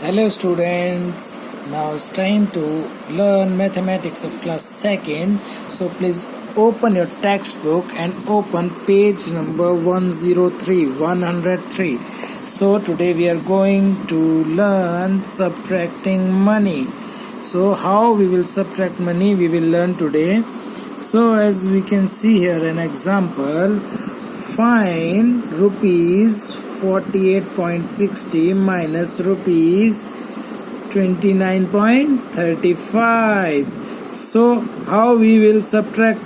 Hello students, now it's time to learn mathematics of class 2nd. So please open your textbook and open page number 103. So today we are going to learn subtracting money. So how we will subtract money we will learn today. So as we can see here an example, find rupees 48.60 minus rupees 29.35. So how we will subtract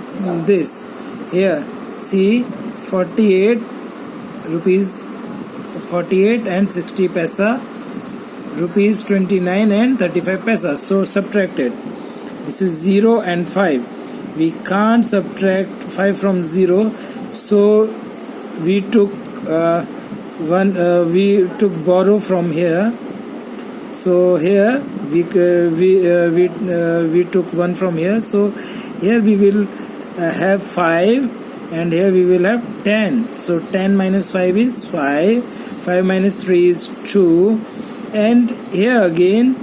this? Here see 48 and 60 paisa, rupees 29 and 35 paisa. So subtracted. This is 0 and 5. We can't subtract 5 from 0. So we took borrow from here. So here we took 1 from here. So here we will have 5 and here we will have 10. So 10 minus 5 is 5. 5 minus 3 is 2. And here again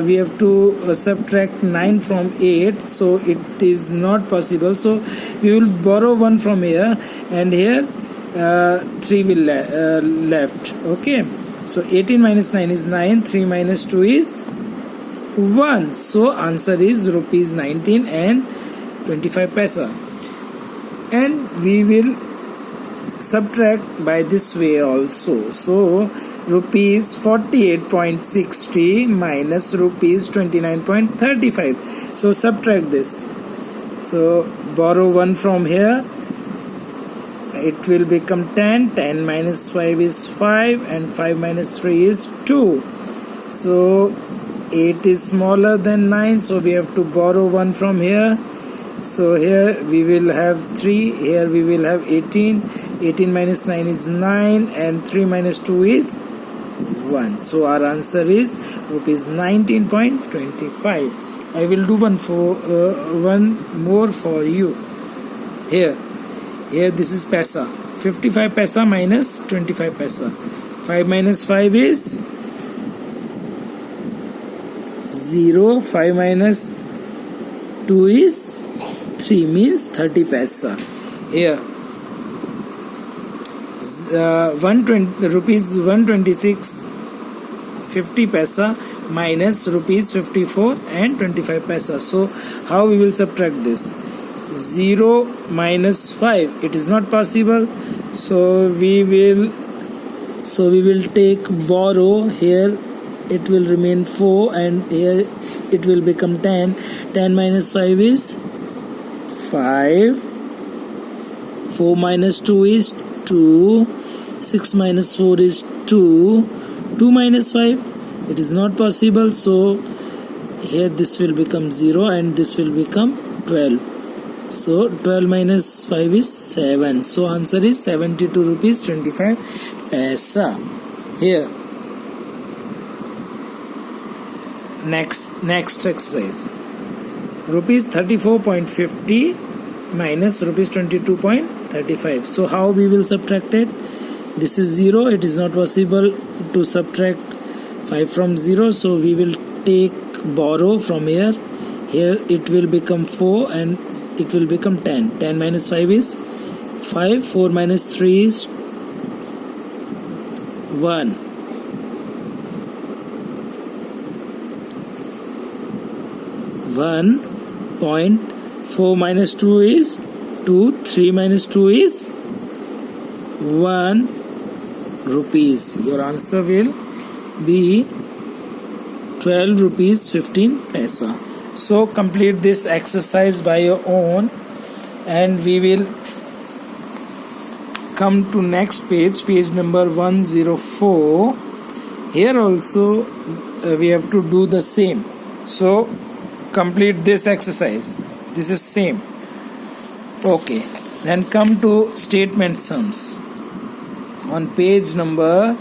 we have to subtract 9 from 8. So it is not possible. So we will borrow 1 from here and here 3 will left. Okay, so 18 minus 9 is 9. 3 minus 2 is 1. So answer is rupees 19 and 25 paisa. And we will subtract by this way also. So rupees 48.60 minus rupees 29.35. So subtract this. So borrow 1 from here. It will become 10. 10 minus 5 is 5 and 5 minus 3 is 2. So 8 is smaller than 9. So we have to borrow 1 from here. So here we will have 3. Here we will have 18. 18 minus 9 is 9 and 3 minus 2 is 1. So our answer is rupees 19.25. I will do one more for you. Here this is paisa. 55 paisa minus 25 paisa. 5 minus 5 is 0. 5 minus 2 is 3, means 30 paisa. Here rupees 126 50 paisa minus rupees 54 and 25 paisa. So how we will subtract this? 0 minus 5, it is not possible. So we will take borrow. Here it will remain 4 and here it will become 10. 10 minus 5 is 5. 4 minus 2 is 2. 6 minus 4 is 2. 2 minus 5, it is not possible. So here this will become 0 and this will become 12. So 12 minus 5 is 7. So answer is 72 rupees 25 paisa. Here next exercise, rupees 34.50 minus rupees 22.35. So how we will subtract it? This is 0. It is not possible to subtract 5 from 0. So we will take borrow from here. Here it will become 4 and it will become 10. 10 minus 5 is 5. 4 minus 3 is 1. 1.4 minus 2 is 2. 3 minus 2 is 1 rupees. Your answer will be 12 rupees 15 paisa. So complete this exercise by your own and we will come to next page number 104. Here also we have to do the same. So complete this exercise. This is same. Okay, then come to statement sums on page number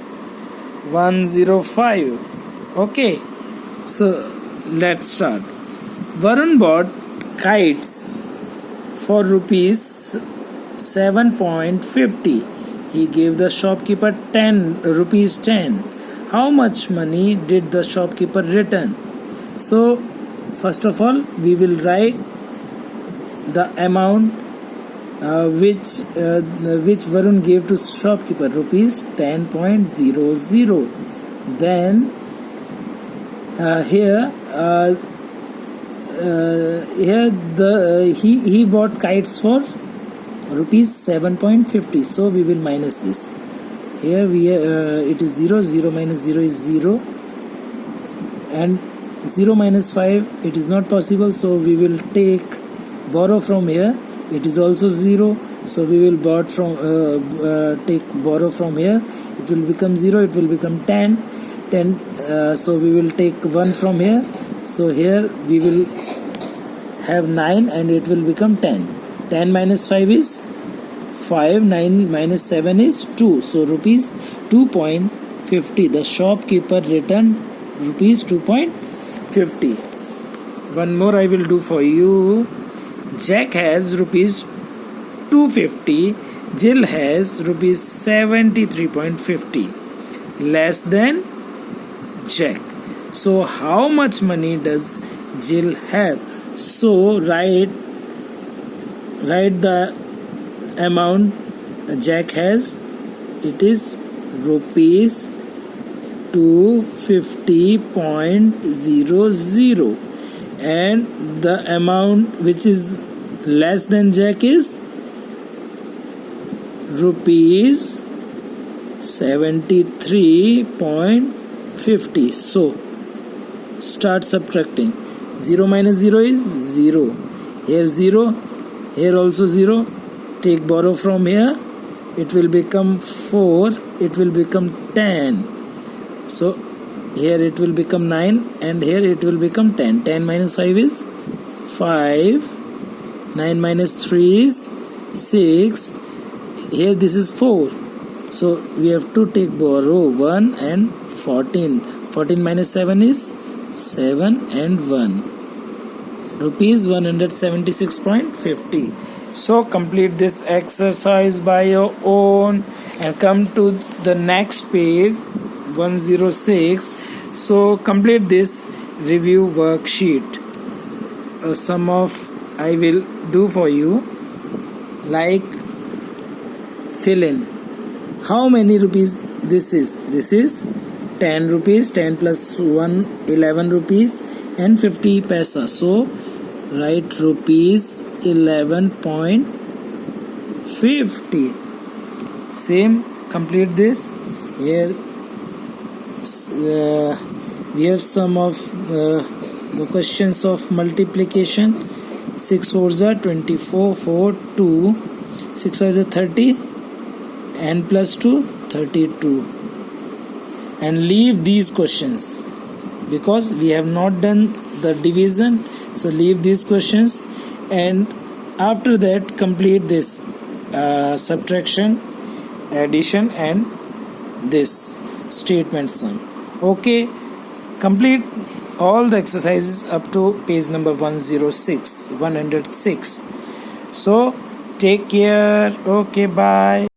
105. Okay, so let's start. Varun bought kites for rupees 7.50. He gave the shopkeeper rupees 10. how much money did the shopkeeper return? So first of all we will write the amount which Varun gave to shopkeeper, rupees 10.00. Then here he bought kites for rupees 7.50. So we will minus this. Here it is 0. 0 minus 0 is 0, and 0 minus 5 it is not possible. So we will take borrow from here. It is also 0. So we will borrow from here. It will become 0. It will become 10. So we will take 1 from here. So here we will have 9 and it will become 10. 10 minus 5 is 5. 9 minus 7 is 2. So rupees 2.50. The shopkeeper returned rupees 2.50. One more I will do for you. Jack has rupees 250. Jill has rupees 73.50. Less than Jack. So how much money does Jill have? So write the amount Jack has. It is rupees 250.00, and the amount which is less than Jack is rupees 73.50. So start subtracting. 0 minus 0 is 0. Here 0. Here also 0. Take borrow from here. It will become 4. It will become 10. So here it will become 9 and here it will become 10. 10 minus 5 is 5. 9 minus 3 is 6. Here this is 4. So we have to take borrow 1 and 14. 14 minus 7 is 7 and 1. Rupees 176.50. So complete this exercise by your own and come to the next page 106. So complete this review worksheet. Some of I will do for you, like fill in. How many rupees this is? This is 10 rupees. 10 plus 1, 11 rupees and 50 paisa. So write rupees 11.50. Same, complete this. Here we have some of the questions of multiplication. 6 4s are 24, 4, 2, 6 5s are 30, n plus 2, 32. And leave these questions because we have not done the division. So leave these questions, and after that complete this subtraction, addition and this statement sum. Okay, complete all the exercises up to page number 106. So take care. Okay, bye.